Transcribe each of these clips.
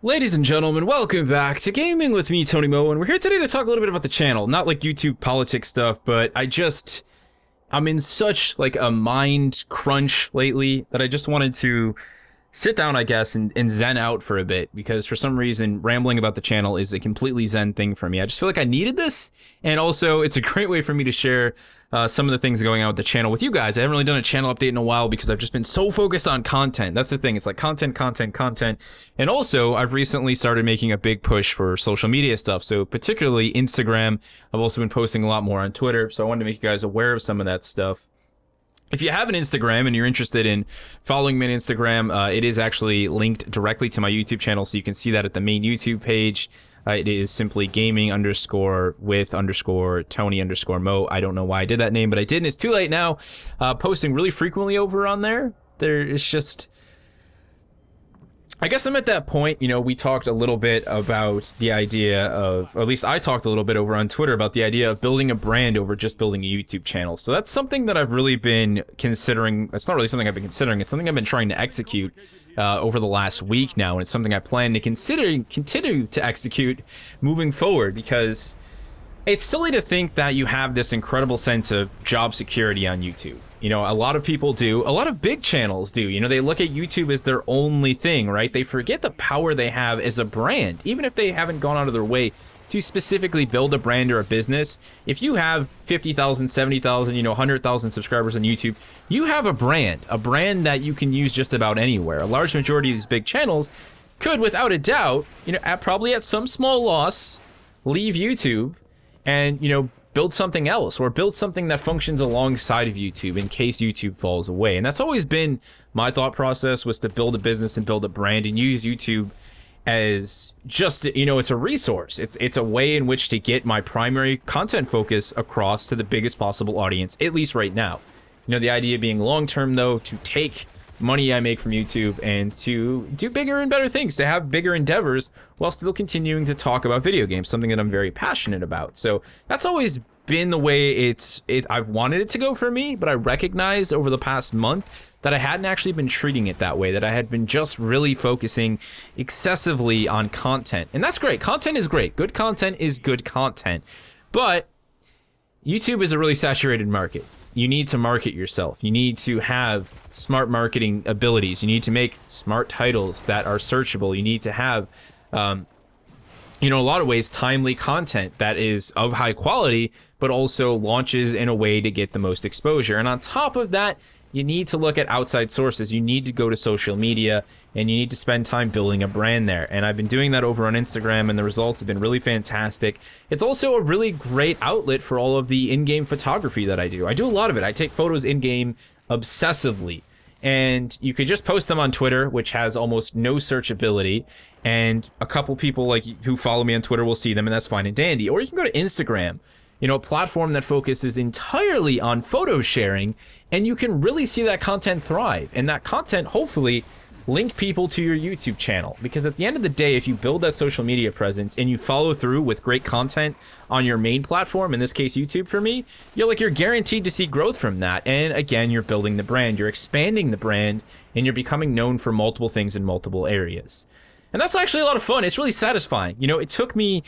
Ladies and gentlemen, welcome back to Gaming with me, Tony Mo, and we're here today to talk a little bit about the channel. Not like YouTube politics stuff, but I'm in such like a mind crunch lately that I just wanted to sit down, I guess, and zen out for a bit, because for some reason, rambling about the channel is a completely zen thing for me. I just feel like I needed this, and also it's a great way for me to share some of the things going on with the channel with you guys. I haven't really done a channel update in a while because I've just been so focused on content. That's the thing. It's like content. And also, I've recently started making a big push for social media stuff. So particularly Instagram. I've also been posting a lot more on Twitter. So I wanted to make you guys aware of some of that stuff. If you have an Instagram and you're interested in following me on Instagram, it is actually linked directly to my YouTube channel. So you can see that at the main YouTube page. It is simply gaming_with_Tony_Mo. I don't know why I did that name, but I did, and it's too late now. Posting really frequently over on there. It's just, I guess I'm at that point. You know, we talked a little bit about the idea of, or at least I talked a little bit over on Twitter about the idea of building a brand over just building a YouTube channel. So that's something that I've really been considering. It's not really something I've been considering. It's something I've been trying to execute over the last week now, and it's something I plan to continue to execute moving forward, because it's silly to think that you have this incredible sense of job security on YouTube. You know, a lot of people do, a lot of big channels do, you know, they look at YouTube as their only thing, right? They forget the power they have as a brand, even if they haven't gone out of their way to specifically build a brand or a business. If you have 50,000, 70,000, 100,000 subscribers on YouTube, you have a brand that you can use just about anywhere. A large majority of these big channels could, without a doubt, probably at some small loss, leave YouTube and, build something else, or build something that functions alongside of YouTube in case YouTube falls away. And that's always been my thought process, was to build a business and build a brand and use YouTube as just, it's a resource. It's a way in which to get my primary content focus across to the biggest possible audience, at least right now. The idea being long-term, though, to take money I make from YouTube and to do bigger and better things, to have bigger endeavors while still continuing to talk about video games, something that I'm very passionate about. So that's always been the way I've wanted it to go for me, but I recognized over the past month that I hadn't actually been treating it that way, that I had been just really focusing excessively on content. And that's great. Content is great. Good content is good content. But YouTube is a really saturated market. You need to market yourself. You need to have smart marketing abilities. You need to make smart titles that are searchable. You need to have, a lot of ways, timely content that is of high quality, but also launches in a way to get the most exposure. And on top of that, you need to look at outside sources. You need to go to social media, and you need to spend time building a brand there. And I've been doing that over on Instagram, and the results have been really fantastic. It's also a really great outlet for all of the in-game photography that I do. I do a lot of it. I take photos in-game obsessively. And you could just post them on Twitter, which has almost no searchability. And a couple people who follow me on Twitter will see them, and that's fine and dandy. Or you can go to Instagram, a platform that focuses entirely on photo sharing, and you can really see that content thrive. And that content, hopefully, link people to your YouTube channel. Because at the end of the day, if you build that social media presence and you follow through with great content on your main platform, in this case YouTube for me, you're guaranteed to see growth from that. And again, you're building the brand, you're expanding the brand, and you're becoming known for multiple things in multiple areas. And that's actually a lot of fun. It's really satisfying. It took me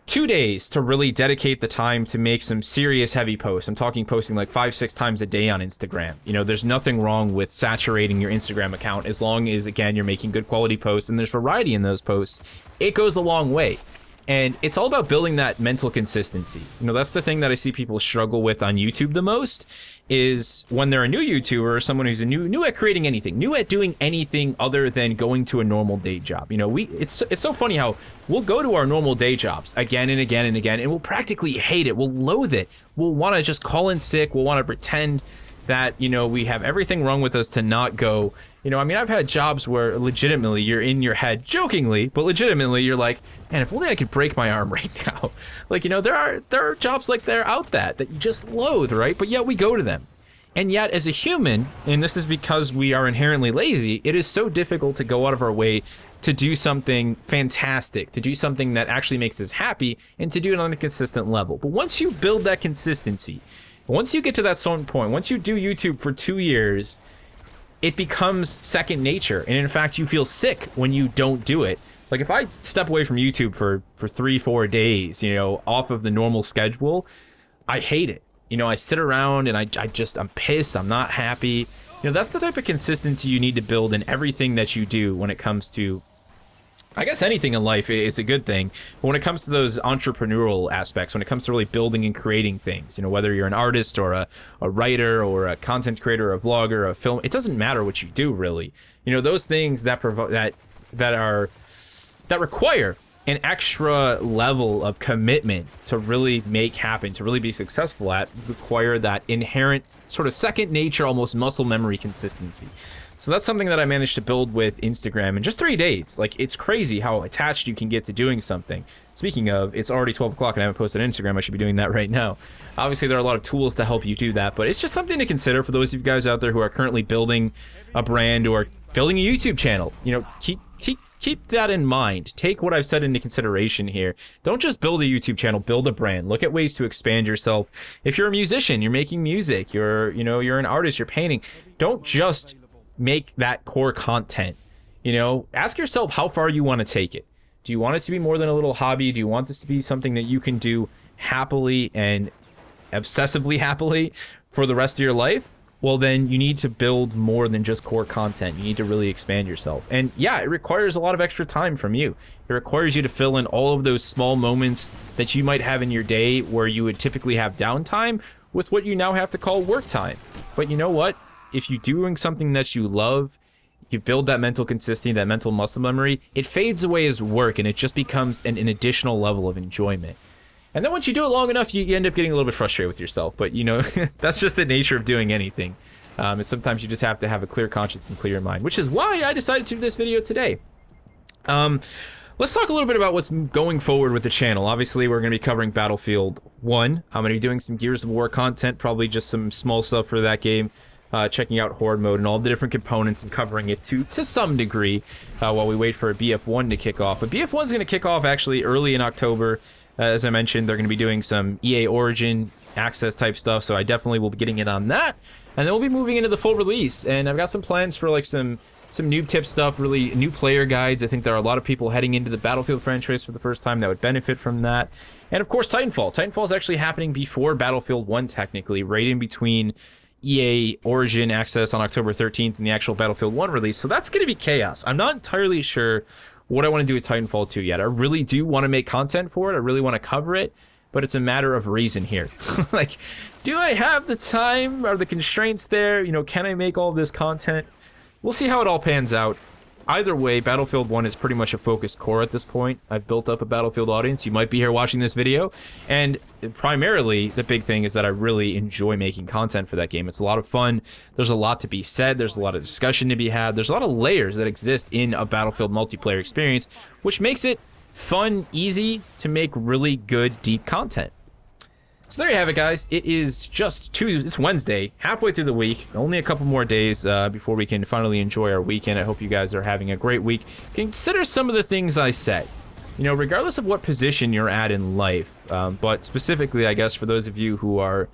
2 days to really dedicate the time to make some serious heavy posts. I'm talking posting like 5-6 times a day on Instagram. There's nothing wrong with saturating your Instagram account as long as, again, you're making good quality posts and there's variety in those posts. It goes a long way. And it's all about building that mental consistency. That's the thing that I see people struggle with on YouTube the most, is when they're a new YouTuber or someone who's new at creating anything, new at doing anything other than going to a normal day job. It's so funny how we'll go to our normal day jobs again and again and again, and we'll practically hate it. We'll loathe it. We'll want to just call in sick. We'll want to pretend that, we have everything wrong with us to not go. I've had jobs where legitimately you're in your head, jokingly, but legitimately you're like, man, if only I could break my arm right now. There are jobs like that out that you just loathe, right? But yet we go to them. And yet as a human, and this is because we are inherently lazy, it is so difficult to go out of our way to do something fantastic, to do something that actually makes us happy, and to do it on a consistent level. But once you build that consistency, once you get to that certain point, once you do YouTube for 2 years, it becomes second nature. And in fact, you feel sick when you don't do it. Like if I step away from YouTube for 3-4 days, you know, off of the normal schedule, I hate it. You know, I sit around and I'm pissed. I'm not happy. You know, that's the type of consistency you need to build in everything that you do when it comes to, I guess anything in life is a good thing, but when it comes to those entrepreneurial aspects, when it comes to really building and creating things, you know, whether you're an artist or a writer or a content creator, a vlogger, a film, it doesn't matter what you do really. You know, those things that require an extra level of commitment to really make happen, to really be successful at, require that inherent sort of second nature, almost muscle memory consistency. So that's something that I managed to build with Instagram in just 3 days. Like, it's crazy how attached you can get to doing something. Speaking of, it's already 12 o'clock and I haven't posted on Instagram. I should be doing that right now. Obviously, there are a lot of tools to help you do that, but it's just something to consider for those of you guys out there who are currently building a brand or building a YouTube channel. You know, keep that in mind. Take what I've said into consideration here. Don't just build a YouTube channel, build a brand. Look at ways to expand yourself. If you're a musician, you're making music, you're an artist, you're painting, don't just make that core content. You know, ask yourself how far you want to take it. Do you want it to be more than a little hobby? Do you want this to be something that you can do happily and obsessively happily for the rest of your life? Well, then you need to build more than just core content. You need to really expand yourself. And yeah, it requires a lot of extra time from you. It requires you to fill in all of those small moments that you might have in your day where you would typically have downtime with what you now have to call work time. But you know what? If you're doing something that you love, you build that mental consistency, that mental muscle memory, it fades away as work and it just becomes an additional level of enjoyment. And then once you do it long enough, you end up getting a little bit frustrated with yourself. But, you know, that's just the nature of doing anything. And sometimes you just have to have a clear conscience and clear mind, which is why I decided to do this video today. Let's talk a little bit about what's going forward with the channel. Obviously, we're going to be covering Battlefield 1. I'm going to be doing some Gears of War content, probably just some small stuff for that game. Checking out Horde mode and all the different components and covering it to some degree while we wait for BF1 to kick off. But BF1 is going to kick off actually early in October. As I mentioned, they're going to be doing some EA Origin access type stuff, so I definitely will be getting it on that. And then we'll be moving into the full release, and I've got some plans for like some noob tip stuff, really new player guides. I think there are a lot of people heading into the Battlefield franchise for the first time that would benefit from that. And of course, Titanfall. Titanfall is actually happening before Battlefield 1 technically, right in between EA Origin access on October 13th and the actual Battlefield 1 release, so that's going to be chaos. I'm not entirely sure what I want to do with Titanfall 2 yet. I really do want to make content for it. I really want to cover it, but it's a matter of reason here. Like, do I have the time? Are the constraints there? You know, can I make all this content? We'll see how it all pans out. Either way, Battlefield 1 is pretty much a focused core at this point. I've built up a Battlefield audience. You might be here watching this video, and primarily the big thing is that I really enjoy making content for that game. It's a lot of fun. There's a lot to be said. There's a lot of discussion to be had. There's a lot of layers that exist in a Battlefield multiplayer experience, which makes it fun, easy to make really good, deep content. So there you have it, guys. It is just it's Wednesday, halfway through the week. Only a couple more days before we can finally enjoy our weekend. I hope you guys are having a great week. Consider some of the things I said. You know, regardless of what position you're at in life, but specifically, I guess, for those of you who are,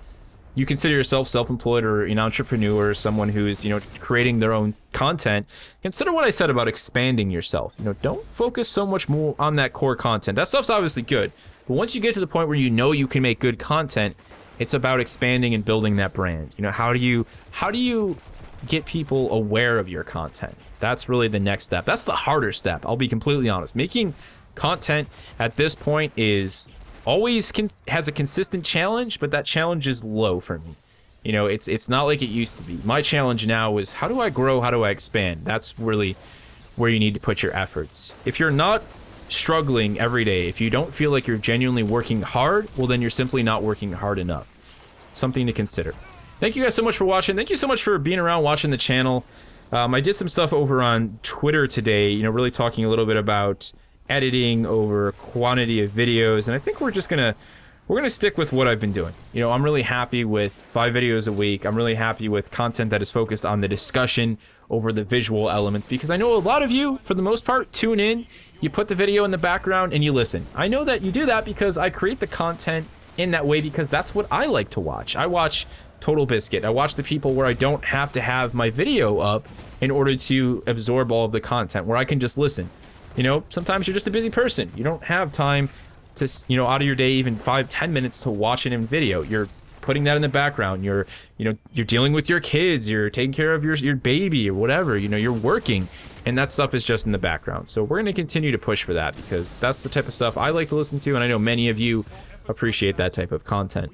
you consider yourself self-employed or an entrepreneur, someone who's, you know, creating their own content, consider what I said about expanding yourself. You know, don't focus so much more on that core content. That stuff's obviously good. But once you get to the point where you know you can make good content, it's about expanding and building that brand. You know, how do you get people aware of your content? That's really the next step. That's the harder step. I'll be completely honest. Making content at this point is always has a consistent challenge, but that challenge is low for me. You know, it's not like it used to be. My challenge now is how do I grow? How do I expand? That's really where you need to put your efforts. If you're not struggling every day, if you don't feel like you're genuinely working hard, well, then you're simply not working hard enough. Something to consider. Thank you guys so much for watching. Thank you so much for being around watching the channel. I did some stuff over on Twitter today, you know, really talking a little bit about editing over quantity of videos, and I think we're gonna stick with what I've been doing. You know, I'm really happy with 5 videos a week. I'm really happy with content that is focused on the discussion over the visual elements, because I know a lot of you, for the most part, tune in, you put the video in the background, and you listen. I know that you do that because I create the content in that way because that's what I like to watch. I watch Total Biscuit. I watch the people where I don't have to have my video up in order to absorb all of the content, where I can just listen. You know, sometimes you're just a busy person. You don't have time to, you know, out of your day, even 5-10 minutes to watch it in video. You're putting that in the background. You're dealing with your kids. You're taking care of your baby or whatever. You know, you're working, and that stuff is just in the background. So we're going to continue to push for that, because that's the type of stuff I like to listen to, and I know many of you appreciate that type of content.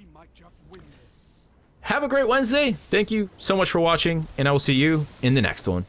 Have a great Wednesday. Thank you so much for watching, and I will see you in the next one.